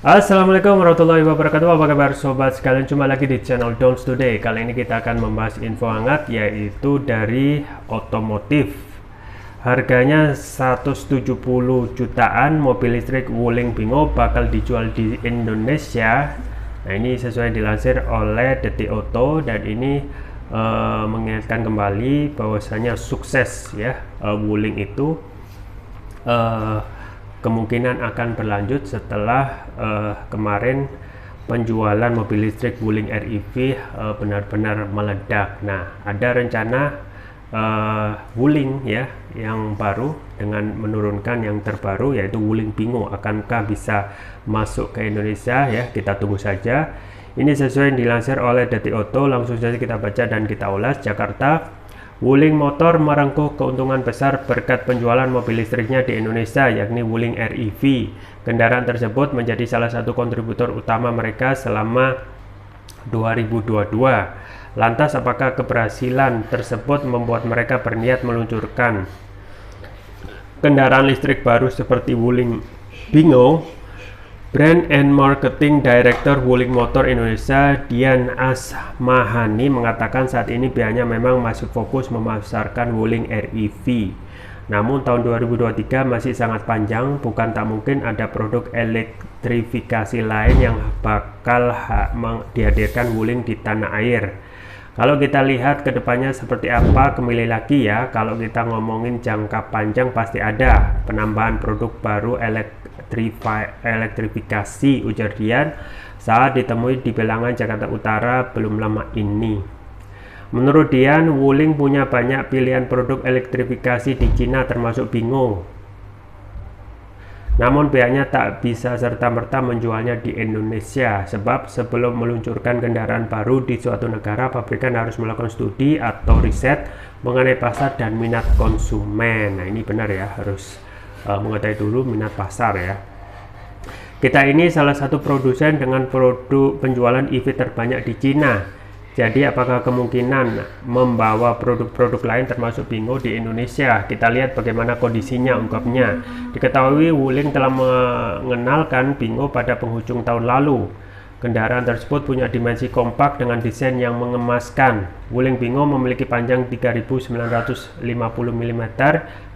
Assalamualaikum warahmatullahi wabarakatuh. Apa kabar sobat sekalian? Jumpa lagi di channel Dons Today. Kali ini kita akan membahas info hangat, yaitu dari otomotif. Harganya 170 jutaan mobil listrik Wuling Bingo bakal dijual di Indonesia. Nah, ini sesuai dilansir oleh Detik Auto, dan ini mengingatkan kembali bahwasanya sukses ya, Wuling itu kemungkinan akan berlanjut setelah kemarin penjualan mobil listrik Wuling REV benar-benar meledak. Nah, ada rencana Wuling ya yang baru dengan menurunkan yang terbaru, yaitu Wuling Bingo. Akankah bisa masuk ke Indonesia ya? Kita tunggu saja. Ini sesuai dilansir oleh Detik Auto. Langsung saja kita baca dan kita ulas. Jakarta, Wuling Motor merengkuh keuntungan besar berkat penjualan mobil listriknya di Indonesia, yakni Wuling REV. Kendaraan tersebut menjadi salah satu kontributor utama mereka selama 2022. Lantas, apakah keberhasilan tersebut membuat mereka berniat meluncurkan kendaraan listrik baru seperti Wuling Bingo? Brand and Marketing Director Wuling Motor Indonesia, Dian Asmahani, mengatakan saat ini pihaknya memang masih fokus memasarkan Wuling REV. Namun tahun 2023 masih sangat panjang, bukan tak mungkin ada produk elektrifikasi lain yang bakal dihadirkan Wuling di tanah air. Kalau kita lihat ke depannya seperti apa, kembali lagi ya, kalau kita ngomongin jangka panjang pasti ada penambahan produk baru elektrifikasi, ujar Dian saat ditemui di Bilangan, Jakarta Utara belum lama ini. Menurut Dian, Wuling punya banyak pilihan produk elektrifikasi di Cina termasuk Bingo. Namun pihaknya tak bisa serta-merta menjualnya di Indonesia, sebab sebelum meluncurkan kendaraan baru di suatu negara, pabrikan harus melakukan studi atau riset mengenai pasar dan minat konsumen. Nah, ini benar ya, harus mengetahui dulu minat pasar ya. Kita ini salah satu produsen dengan produk penjualan EV terbanyak di Cina. Jadi apakah kemungkinan membawa produk-produk lain termasuk Bingo di Indonesia? Kita lihat bagaimana kondisinya, ungkapnya. Diketahui Wuling telah mengenalkan Bingo pada penghujung tahun lalu. Kendaraan tersebut punya dimensi kompak dengan desain yang mengemaskan. Wuling Bingo memiliki panjang 3.950 mm,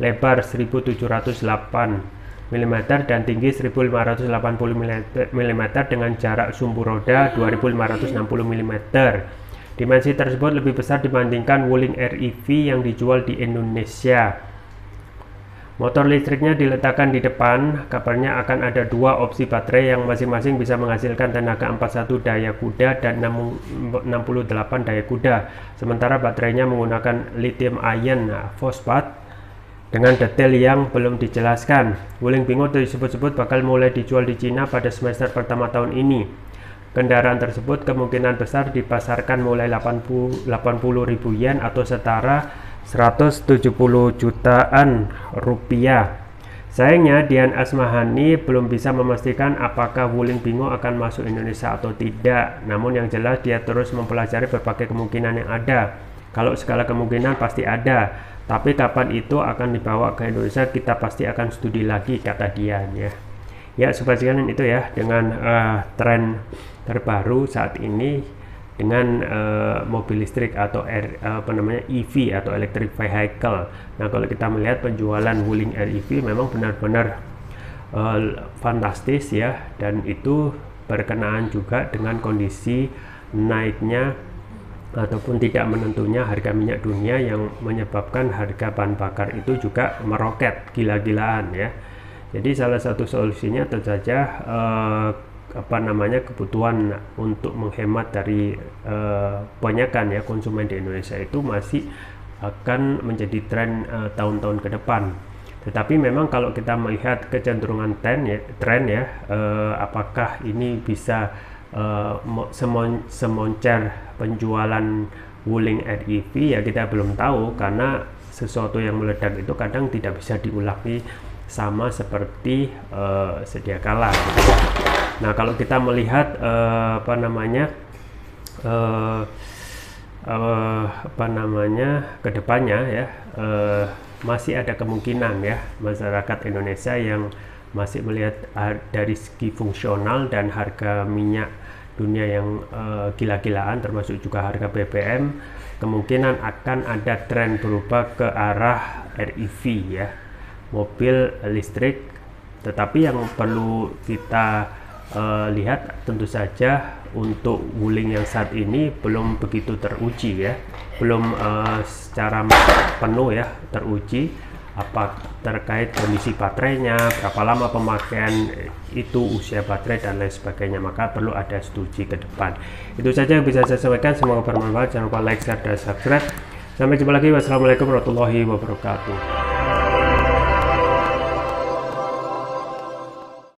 lebar 1.708 mm, dan tinggi 1.580 mm dengan jarak sumbu roda 2.560 mm. Dimensi tersebut lebih besar dibandingkan Wuling REV yang dijual di Indonesia. Motor listriknya diletakkan di depan. Kabarnya akan ada dua opsi baterai yang masing-masing bisa menghasilkan tenaga 41 daya kuda dan 68 daya kuda. Sementara baterainya menggunakan lithium ion fosfat dengan detail yang belum dijelaskan. Wuling Bingo disebut-sebut bakal mulai dijual di Cina pada semester pertama tahun ini. Kendaraan tersebut kemungkinan besar dipasarkan mulai 80.000 yen atau setara 170 jutaan rupiah. Sayangnya Dian Asmahani belum bisa memastikan apakah Wuling Bingo akan masuk Indonesia atau tidak. Namun yang jelas dia terus mempelajari berbagai kemungkinan yang ada. Kalau segala kemungkinan pasti ada, tapi kapan itu akan dibawa ke Indonesia kita pasti akan studi lagi, kata Dian ya. Ya, sobat sekalian, itu ya dengan tren terbaru saat ini dengan mobil listrik atau EV atau electric vehicle. Nah, kalau kita melihat penjualan Wuling REV memang benar-benar fantastis ya, dan itu berkenaan juga dengan kondisi naiknya ataupun tidak menentunya harga minyak dunia yang menyebabkan harga bahan bakar itu juga meroket gila-gilaan ya. Jadi salah satu solusinya tentu saja kebutuhan untuk menghemat dari kebanyakan ya konsumen di Indonesia itu masih akan menjadi tren tahun-tahun ke depan. Tetapi memang kalau kita melihat kecenderungan tren ya, apakah ini bisa semoncer penjualan Wuling REV, ya kita belum tahu, karena sesuatu yang meledak itu kadang tidak bisa diulangi sama seperti sedia kala gitu. Nah, kalau kita melihat kedepannya ya, masih ada kemungkinan ya masyarakat Indonesia yang masih melihat dari segi fungsional dan harga minyak dunia yang gila-gilaan, termasuk juga harga BBM, kemungkinan akan ada tren berubah ke arah REV ya, mobil listrik. Tetapi yang perlu kita lihat tentu saja untuk Wuling yang saat ini belum begitu teruji ya, belum secara penuh ya teruji, apa terkait kondisi baterainya, berapa lama pemakaian itu, usia baterai dan lain sebagainya, maka perlu ada studi ke depan. Itu saja yang bisa saya sampaikan, semoga bermanfaat. Jangan lupa like, share, dan subscribe. Sampai jumpa lagi. Wassalamualaikum warahmatullahi wabarakatuh.